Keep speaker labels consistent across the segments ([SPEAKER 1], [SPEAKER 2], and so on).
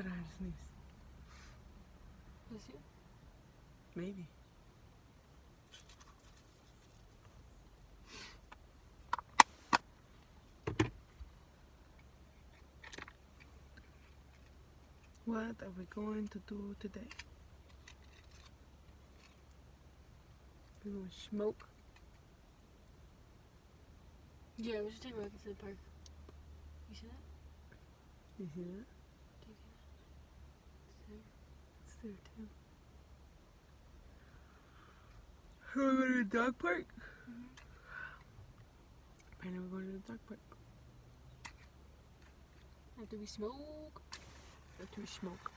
[SPEAKER 1] thought I heard a sneeze.
[SPEAKER 2] Was you?
[SPEAKER 1] Maybe. What are we going to do today? We're going to smoke.
[SPEAKER 2] Yeah, we should take Rocket to the park. You see that?
[SPEAKER 1] You see that?
[SPEAKER 2] Do you see that?
[SPEAKER 1] It's there too. We're going to the dog park?
[SPEAKER 2] Mm-hmm.
[SPEAKER 1] Apparently we're going to the dog park.
[SPEAKER 2] After we smoke.
[SPEAKER 1] After we smoke.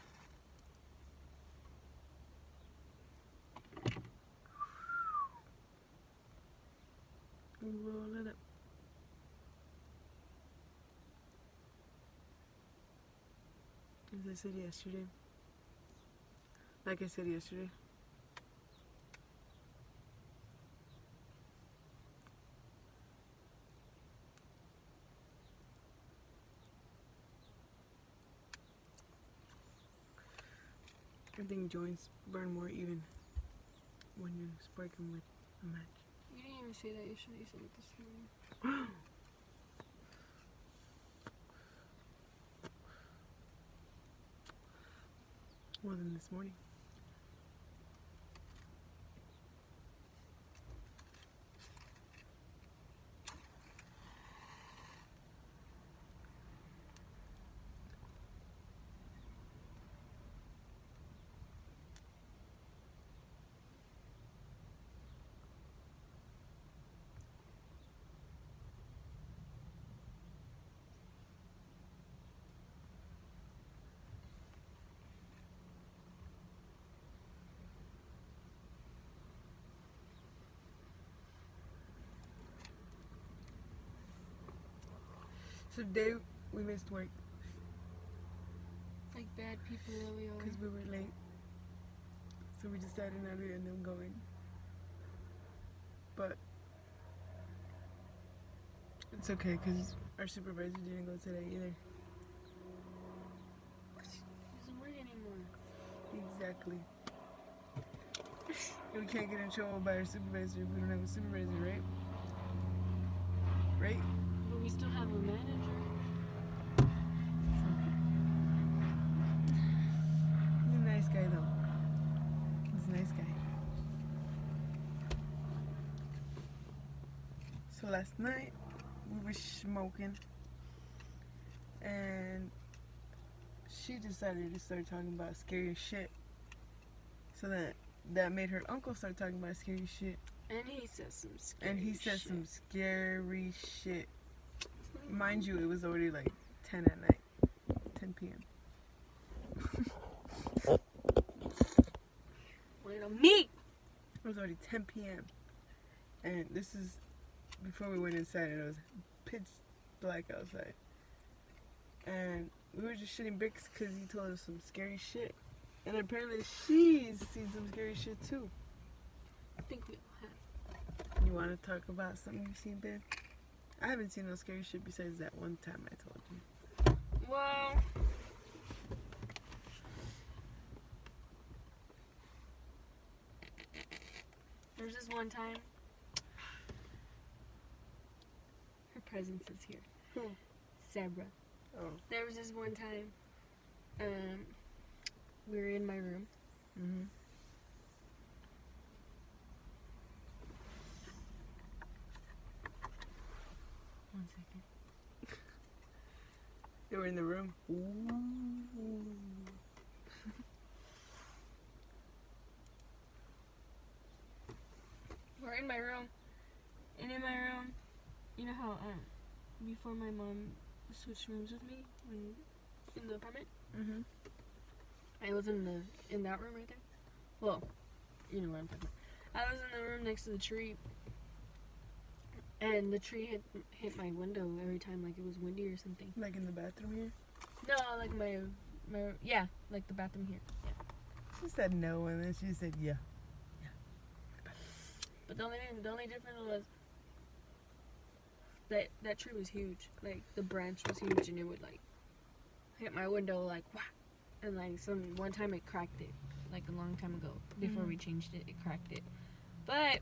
[SPEAKER 1] We roll it up. As I said yesterday. Like I said yesterday. I think joints burn more even when you're sparking with a match.
[SPEAKER 2] You didn't even say that yesterday, you said it this morning.
[SPEAKER 1] More than this morning. So today we missed work
[SPEAKER 2] Like bad people really are.
[SPEAKER 1] because we were late. So we decided not to end up going. But it's okay because our supervisor didn't go today either.
[SPEAKER 2] He doesn't work anymore.
[SPEAKER 1] Exactly. We can't get in trouble by our supervisor if we don't have a supervisor, right? Right?
[SPEAKER 2] But we still have a manager.
[SPEAKER 1] He's a nice guy though. He's a nice guy. So last night we were smoking and she decided to start talking about scary shit. So that made her uncle start talking about scary shit.
[SPEAKER 2] And he says some scary
[SPEAKER 1] And he said
[SPEAKER 2] shit.
[SPEAKER 1] some scary shit. Mind you, it was already like 10 at night. 10 p.m.
[SPEAKER 2] Wait on me!
[SPEAKER 1] It was already 10 p.m. And this is before we went inside and it was pitch black outside. And we were just shitting bricks because he told us some scary shit. And apparently she's seen some scary shit too.
[SPEAKER 2] I think we all have.
[SPEAKER 1] You want to talk about something you've seen, babe? I haven't seen no scary shit besides that one time I told you.
[SPEAKER 2] Well, there's this one time. Her presence is here.
[SPEAKER 1] Who?
[SPEAKER 2] Sarah.
[SPEAKER 1] Oh.
[SPEAKER 2] There was this one time. We were in my room.
[SPEAKER 1] Mm-hmm.
[SPEAKER 2] One second.
[SPEAKER 1] They were in the room. Ooh.
[SPEAKER 2] We're in my room. And in my room, you know how before my mom switched rooms with me in the apartment?
[SPEAKER 1] Mm-hmm.
[SPEAKER 2] I was in that room right there. Well, you know what I'm talking about. I was in the room next to the tree, and the tree hit my window every time, like it was windy or something.
[SPEAKER 1] Like in the bathroom here?
[SPEAKER 2] No, like my yeah, like the bathroom here. Yeah.
[SPEAKER 1] She said no, and then she said yeah.
[SPEAKER 2] But the only difference was that tree was huge. Like the branch was huge, and it would like hit my window like wah. And like one time it cracked it, like a long time ago. Before we changed it, it cracked it. But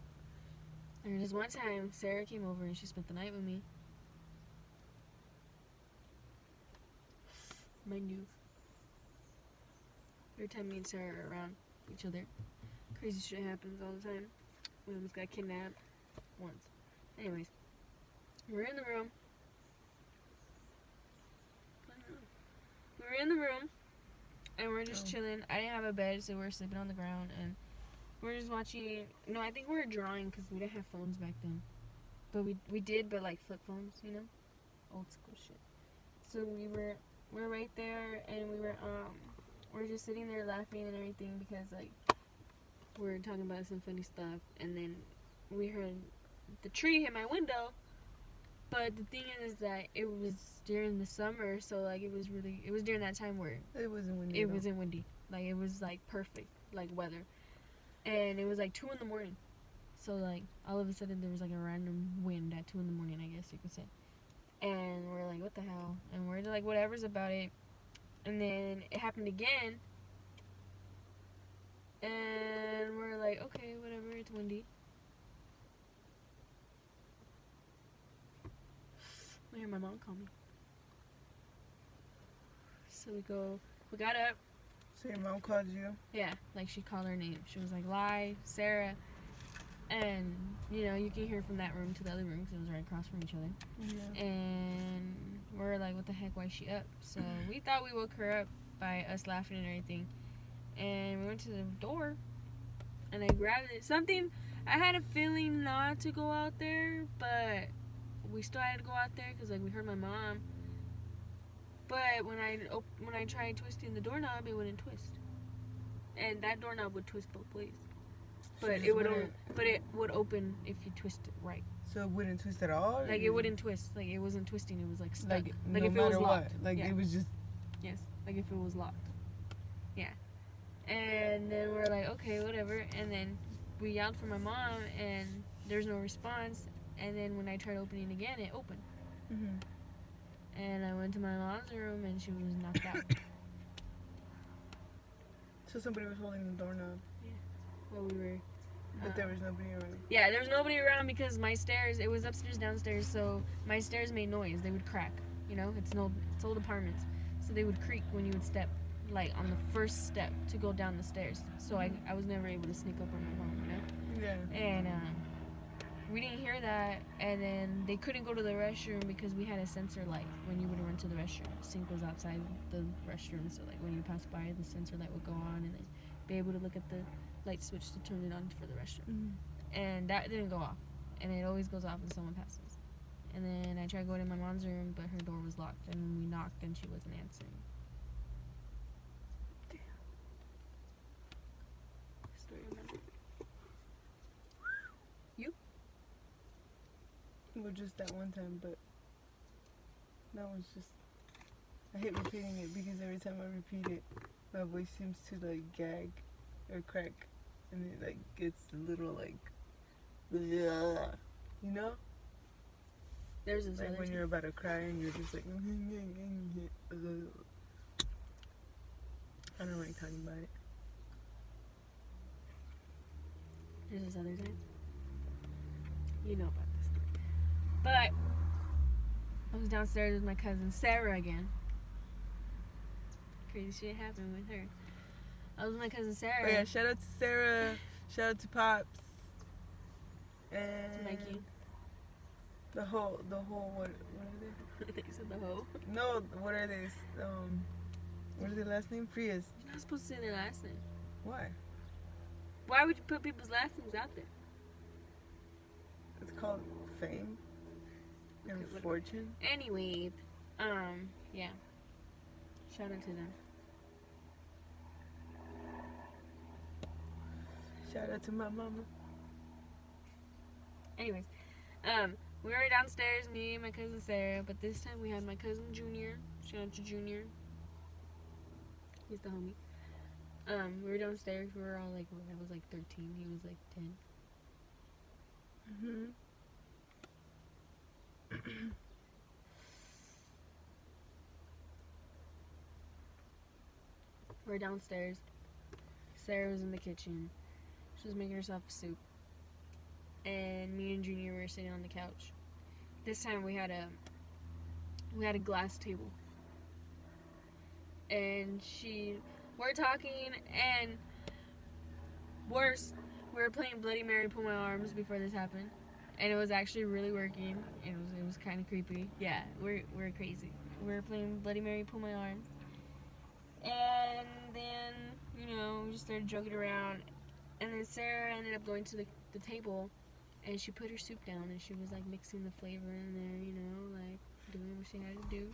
[SPEAKER 2] there was one time Sarah came over and she spent the night with me. Mind you, every time me and Sarah are around each other, crazy shit happens all the time. We almost got kidnapped once. Anyways, we're in the room. We were in the room, and we're just chilling. I didn't have a bed, so we were sleeping on the ground, and we're just watching. No, I think we were drawing because we didn't have phones back then. But we did, but like flip phones, you know, old school shit. So we're right there, and we're just sitting there laughing and everything because like we're talking about some funny stuff, and then we heard the tree hit my window. But the thing is that it was during the summer, so like it was during that time where
[SPEAKER 1] it wasn't windy.
[SPEAKER 2] It wasn't windy. Like it was like perfect, like weather. And it was like 2 a.m. So like all of a sudden there was like a random wind at 2 a.m, I guess you could say. And we're like, what the hell? And we're like, whatever's about it. And then it happened again. And we're like, okay, whatever, it's windy. I hear my mom call me. So we got up.
[SPEAKER 1] So your mom called you?
[SPEAKER 2] Yeah, like she called her name. She was like, Lai, Sarah. And, you know, you can hear from that room to the other room because it was right across from each other.
[SPEAKER 1] Yeah.
[SPEAKER 2] And we're like, what the heck, why is she up? So we thought we woke her up by us laughing and everything. And we went to the door. And I grabbed it. I had a feeling not to go out there, but we still had to go out there because like we heard my mom. But when I tried twisting the doorknob, it wouldn't twist, and that doorknob would twist both ways. But it would open if you twist it right.
[SPEAKER 1] So it wouldn't twist at all.
[SPEAKER 2] Like it wouldn't twist. Like it wasn't twisting. It was like stuck.
[SPEAKER 1] Like
[SPEAKER 2] no
[SPEAKER 1] if it was
[SPEAKER 2] locked.
[SPEAKER 1] Like
[SPEAKER 2] yeah.
[SPEAKER 1] It was just.
[SPEAKER 2] Yes. Like if it was locked. Yeah. And then we're like, okay, whatever. And then we yelled for my mom, and there's no response. And then when I tried opening again, it opened.
[SPEAKER 1] Mm-hmm.
[SPEAKER 2] And I went to my mom's room, and she was knocked out.
[SPEAKER 1] So somebody was holding the doorknob.
[SPEAKER 2] Yeah. Well, we were.
[SPEAKER 1] But there was nobody around.
[SPEAKER 2] Yeah, there was nobody around because my stairs. It was upstairs, downstairs. So my stairs made noise. They would crack. You know, it's old apartments, so they would creak when you would step, like on the first step to go down the stairs. So I was never able to sneak up on my mom. You know.
[SPEAKER 1] Yeah.
[SPEAKER 2] And we didn't hear that, and then they couldn't go to the restroom because we had a sensor light when you would run to the restroom. The sink was outside the restroom, so like when you pass by, the sensor light would go on, and then be able to look at the light switch to turn it on for the restroom.
[SPEAKER 1] Mm-hmm.
[SPEAKER 2] And that didn't go off, and it always goes off when someone passes. And then I tried going in my mom's room, but her door was locked, and we knocked, and she wasn't answering.
[SPEAKER 1] Damn.
[SPEAKER 2] Story of my life.
[SPEAKER 1] Well, just that one time, but that was just. I hate repeating it because every time I repeat it, my voice seems to like gag or crack, and it like gets a little like, you know.
[SPEAKER 2] There's this
[SPEAKER 1] Like
[SPEAKER 2] other
[SPEAKER 1] when you're about to cry and you're just like, I don't like talking about it.
[SPEAKER 2] There's this other time. You know about this story. But I was downstairs with my cousin Sarah again. Crazy shit happened with her. I was with my cousin Sarah.
[SPEAKER 1] Oh yeah, shout out to Sarah. Shout out to Pops. And
[SPEAKER 2] Mikey.
[SPEAKER 1] The whole what are they?
[SPEAKER 2] You said the hoe.
[SPEAKER 1] No, what are they? What is their last name? Prius.
[SPEAKER 2] You're not supposed to say their last name.
[SPEAKER 1] Why?
[SPEAKER 2] Why would you put people's last names out there?
[SPEAKER 1] It's called fame and
[SPEAKER 2] Okay,
[SPEAKER 1] fortune.
[SPEAKER 2] Anyway, yeah. Shout out to them.
[SPEAKER 1] Shout out to my mama.
[SPEAKER 2] Anyways, we were downstairs, me and my cousin Sarah, but this time we had my cousin Junior. Shout out to Junior. He's the homie. We were downstairs. We were all like, I was like 13. He was like 10.
[SPEAKER 1] Mhm.
[SPEAKER 2] We're downstairs. Sarah was in the kitchen. She was making herself soup. And me and Junior were sitting on the couch. This time we had a glass table. And we're talking, and worse, we were playing Bloody Mary Pull My Arms before this happened. And it was actually really working. It was kind of creepy. Yeah, we're crazy. We were playing Bloody Mary Pull My Arms. And then, we just started joking around. And then Sarah ended up going to the table, and she put her soup down, and she was like mixing the flavor in there, like doing what she had to do.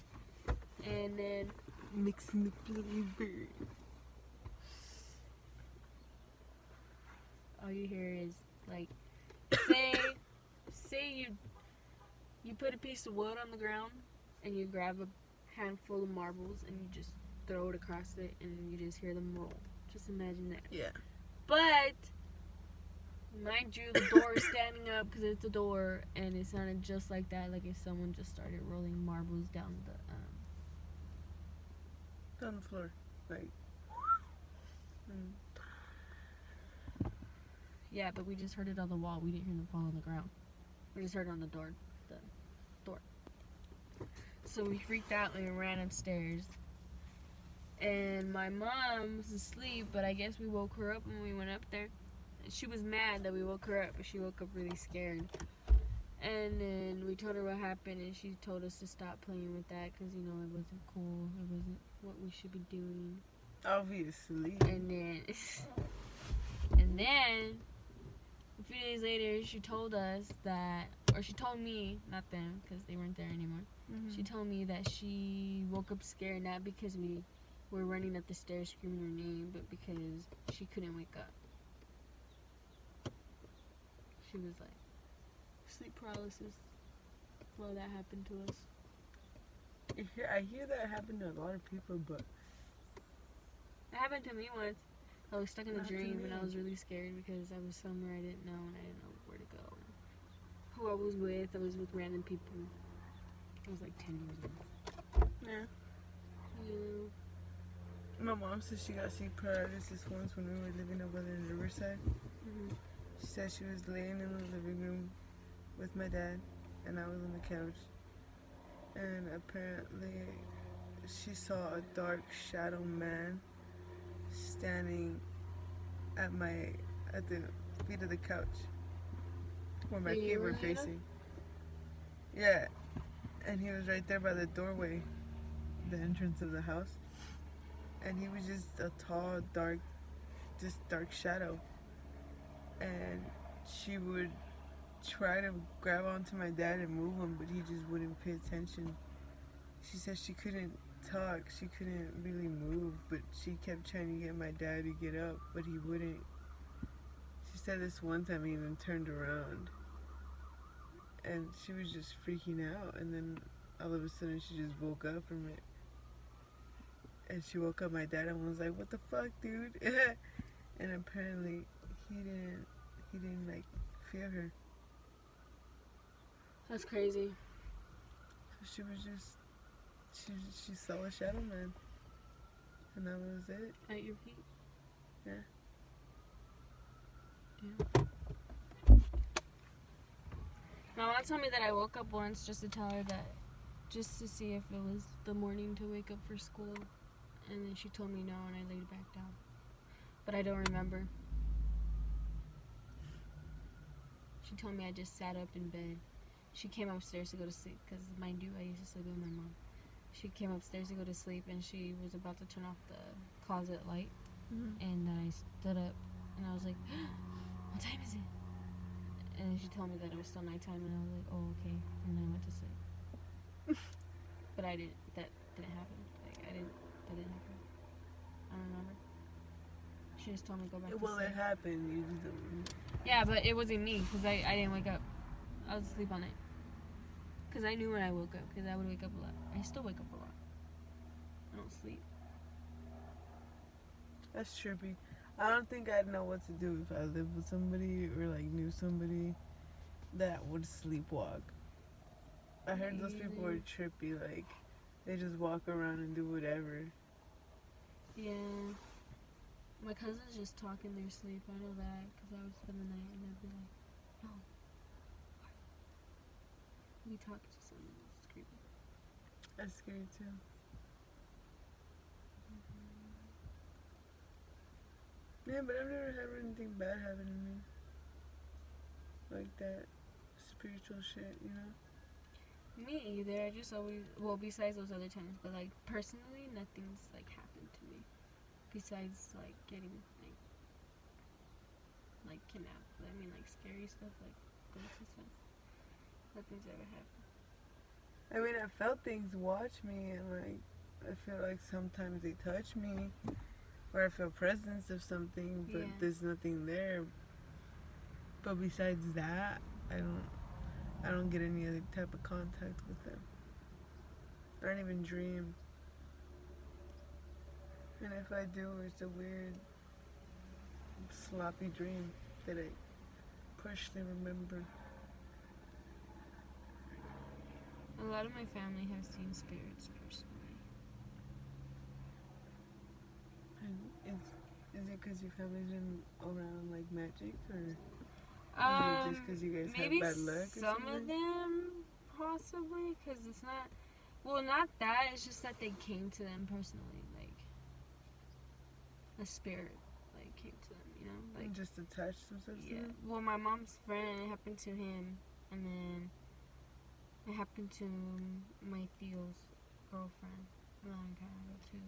[SPEAKER 2] And then
[SPEAKER 1] Mixing the flavor.
[SPEAKER 2] all you hear is like, say you put a piece of wood on the ground, and you grab a handful of marbles, and you just throw it across it, and you just hear them roll. Just imagine that.
[SPEAKER 1] Yeah.
[SPEAKER 2] But mind you, the door is standing up because it's a door, and it sounded just like that, like if someone just started rolling marbles down
[SPEAKER 1] On the floor. Like.
[SPEAKER 2] Yeah, but we just heard it on the wall. We didn't hear them fall on the ground. We just heard it on the door. So we freaked out and we ran upstairs. And my mom was asleep, but I guess we woke her up when we went up there. And she was mad that we woke her up, but she woke up really scared. And then we told her what happened, and she told us to stop playing with that because, it wasn't cool. It wasn't what we should be doing.
[SPEAKER 1] Obviously.
[SPEAKER 2] And then a few days later, she told us that, or she told me, not them, because they weren't there anymore.
[SPEAKER 1] Mm-hmm.
[SPEAKER 2] She told me that she woke up scared, not because we were running up the stairs screaming her name, but because she couldn't wake up. She was like, sleep paralysis. Well, that happened to us.
[SPEAKER 1] I hear that happened to a lot of people, but
[SPEAKER 2] It happened to me once. I was stuck in a
[SPEAKER 1] Not to
[SPEAKER 2] dream, and I
[SPEAKER 1] me.
[SPEAKER 2] was really scared because I was somewhere I didn't know, and I didn't know where to go. Who I was with random people. I was like 10 years old.
[SPEAKER 1] yeah.
[SPEAKER 2] Yeah.
[SPEAKER 1] My mom said she got sleep paralysis once when we were living over there in Riverside.
[SPEAKER 2] Mm-hmm.
[SPEAKER 1] She said she was laying in the living room with my dad, and I was on the couch. And apparently, she saw a dark shadow man standing at the feet of the couch where my feet were facing. Yeah, and he was right there by the doorway, the entrance of the house, and he was just a tall, dark shadow. And she would try to grab onto my dad and move him, but he just wouldn't pay attention. She said she couldn't talk, she couldn't really move, but she kept trying to get my dad to get up, but he wouldn't. She said this one time he even turned around, and she was just freaking out, and then all of a sudden she just woke up from it. And she woke up my dad and was like, "What the fuck, dude?" And apparently he didn't like fear her.
[SPEAKER 2] That's crazy.
[SPEAKER 1] So she was just she saw a shadow man, and that was it.
[SPEAKER 2] At your feet?
[SPEAKER 1] Yeah.
[SPEAKER 2] My mom told me that I woke up once just to tell her that, just to see if it was the morning to wake up for school. And then she told me no, and I laid back down. But I don't remember. She told me I just sat up in bed. She came upstairs to go to sleep, because mind you, I used to sleep with my mom. She came upstairs to go to sleep, and she was about to turn off the closet light.
[SPEAKER 1] Mm-hmm.
[SPEAKER 2] And then I stood up, and I was like, what time is it? And then she told me that it was still nighttime, and I was like, oh, okay. And then I went to sleep. But that didn't happen. That didn't happen. I don't remember. She just told me to go back to
[SPEAKER 1] Well,
[SPEAKER 2] sleep.
[SPEAKER 1] it happened. You just don't.
[SPEAKER 2] Yeah, but it wasn't me, because I didn't wake up. I was asleep all night. Because I knew when I woke up, because I would wake up a lot. I still wake up a lot. I don't sleep.
[SPEAKER 1] That's trippy. I don't think I'd know what to do if I lived with somebody or like knew somebody that would sleepwalk. I heard those people are trippy, like they just walk around and do whatever.
[SPEAKER 2] Yeah. My cousins just talk in their sleep. I know that because I would spend the night and I'd be like, no. We talk to someone. It's creepy.
[SPEAKER 1] That's scary too. Yeah, but I've never had anything bad happen to me. Like that spiritual shit, you know?
[SPEAKER 2] Me either. I just always, well, besides those other times, but like personally, nothing's like happened to me. Besides like getting like kidnapped. I mean, like scary stuff, like ghosts and stuff. Nothing's ever happened.
[SPEAKER 1] I mean, I felt things watch me, and like, I feel like sometimes they touch me, or I feel presence of something, but
[SPEAKER 2] Yeah.
[SPEAKER 1] there's nothing there. But besides that, I don't get any other type of contact with them. I don't even dream. And if I do, it's a weird, sloppy dream that I partially remember.
[SPEAKER 2] A lot of my family have seen spirits personally.
[SPEAKER 1] And is it because your family's been around like magic, or is it just because you guys
[SPEAKER 2] Maybe
[SPEAKER 1] have bad luck or
[SPEAKER 2] some
[SPEAKER 1] something?
[SPEAKER 2] of them, possibly, because it's not. Well, not that. It's just that they came to them personally, like a spirit, like came to them. You know, like
[SPEAKER 1] Just attach themselves to
[SPEAKER 2] yeah.
[SPEAKER 1] them?
[SPEAKER 2] Well, my mom's friend, it happened to him, and then it happened to my Theo's girlfriend a long time ago too.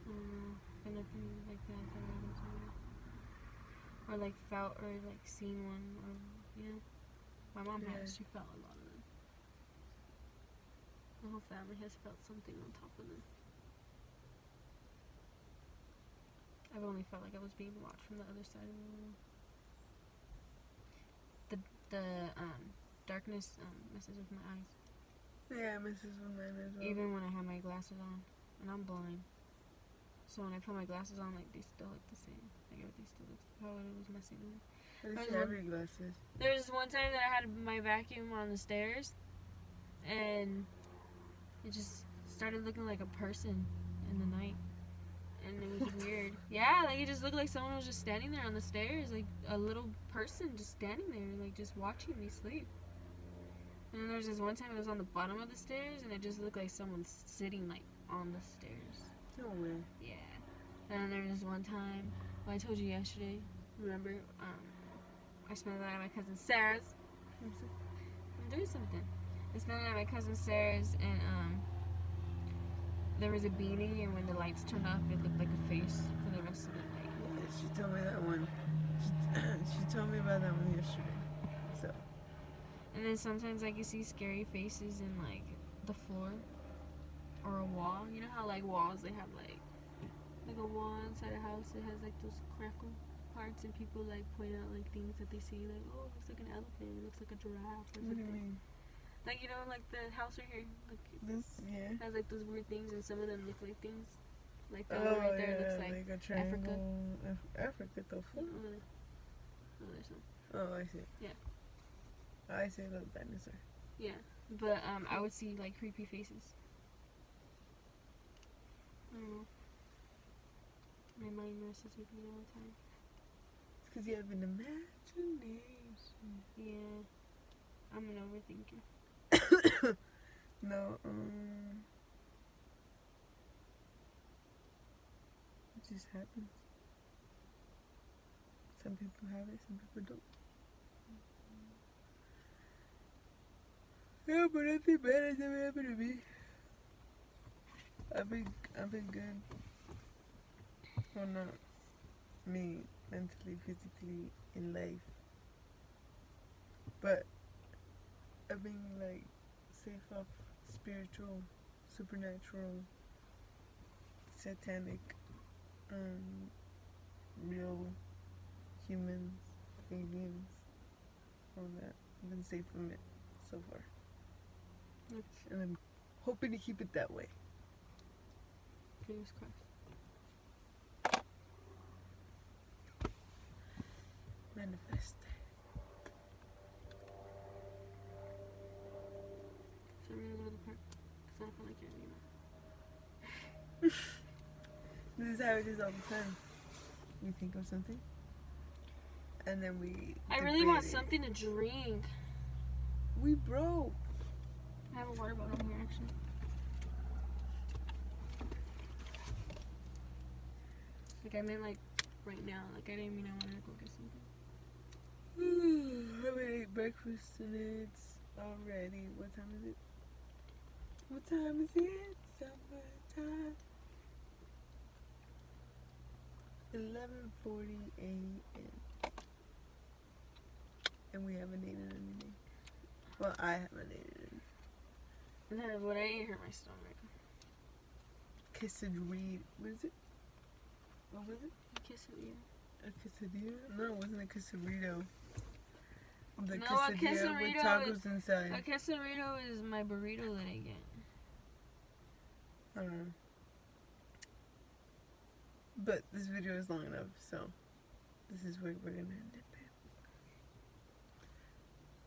[SPEAKER 2] I don't know, but nothing like that's ever happened to me. Or like felt or like seen one, or you know, my mom
[SPEAKER 1] Yeah.
[SPEAKER 2] has. She felt a lot of them. The whole family has felt something on top of them. I've only felt like I was being watched from the other side of the room. The darkness messes with my eyes.
[SPEAKER 1] Yeah, it messes with mine as well.
[SPEAKER 2] Even when I have my glasses on, and I'm blind. So when I put my glasses on, like they still look the same. Like everything still looks how it was messing with me.
[SPEAKER 1] At least you have your glasses.
[SPEAKER 2] There was one time that I had my vacuum on the stairs, and it just started looking like a person in the night. And it was weird. Yeah, like it just looked like someone was just standing there on the stairs, like a little person just standing there, like just watching me sleep. And then there was this one time it was on the bottom of the stairs, and it just looked like someone sitting like on the stairs.
[SPEAKER 1] No way.
[SPEAKER 2] Yeah. And then there was this one time, well, I told you yesterday, remember? I spent the night at my cousin Sarah's. I'm doing something. I spent the night at my cousin Sarah's, and there was a beanie, and when the lights turned off, it looked like a face for the rest of the night.
[SPEAKER 1] Yeah, she told me that one. She told me about that one yesterday. So.
[SPEAKER 2] And then sometimes I can see scary faces in like the floor or a wall. You know how like walls they have like a wall inside a house. It has like those crackle parts, and people like point out like things that they see. Like, oh, it looks like an elephant. It looks like a giraffe or
[SPEAKER 1] What do
[SPEAKER 2] something.
[SPEAKER 1] you mean?
[SPEAKER 2] Like, you know, like the house right here. Like,
[SPEAKER 1] This, yeah.
[SPEAKER 2] has like those weird things, and some of them look like things. Like that one right there looks like
[SPEAKER 1] a triangle. Africa, the fuck?
[SPEAKER 2] Oh, there's some.
[SPEAKER 1] Oh, I see.
[SPEAKER 2] Yeah.
[SPEAKER 1] I see a little dinosaur.
[SPEAKER 2] Yeah, but I would see like creepy faces. I don't know. My mind messes with me all the time.
[SPEAKER 1] It's because you have an imagination.
[SPEAKER 2] Yeah, I'm an overthinker.
[SPEAKER 1] No, it just happens. Some people have it, some people don't. Yeah, but nothing bad has ever happened to me. I've been good. Well, not me, mentally, physically, in life. But I've been like safe off spiritual, supernatural, satanic, real humans, aliens, all that. I've been safe from it so far. And I'm hoping to keep it that way.
[SPEAKER 2] Fingers crossed.
[SPEAKER 1] Manifest.
[SPEAKER 2] So I'm gonna go to the park because I don't feel like it anymore.
[SPEAKER 1] This is how it is all the time. We think of something, and then we.
[SPEAKER 2] I really want
[SPEAKER 1] debate it.
[SPEAKER 2] something to drink.
[SPEAKER 1] We broke.
[SPEAKER 2] I have a water bottle here, actually. Like, I meant, like, right now. Like, I didn't mean I wanted to go get something.
[SPEAKER 1] I haven't ate breakfast and it's already. What time is it? What time is it? Summertime. 11:40 a.m. And we haven't eaten anything. Well, I haven't eaten.
[SPEAKER 2] No, what I ate hurt my stomach.
[SPEAKER 1] Quesadilla. What is it? What was it?
[SPEAKER 2] Quesadilla.
[SPEAKER 1] A quesadilla? No, it wasn't a quesadilla. The
[SPEAKER 2] No, a
[SPEAKER 1] quesadilla with
[SPEAKER 2] quesadilla
[SPEAKER 1] tacos inside.
[SPEAKER 2] A quesadilla is my burrito that I get.
[SPEAKER 1] I don't know. But this video is long enough, so this is where we're gonna end it.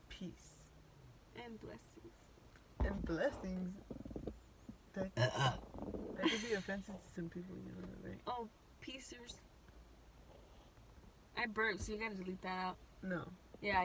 [SPEAKER 1] Peace.
[SPEAKER 2] And blessings.
[SPEAKER 1] And blessings. That could be offensive to some people, you know that, right?
[SPEAKER 2] Oh, piecers. I burped, so you gotta delete that out.
[SPEAKER 1] No.
[SPEAKER 2] Yeah,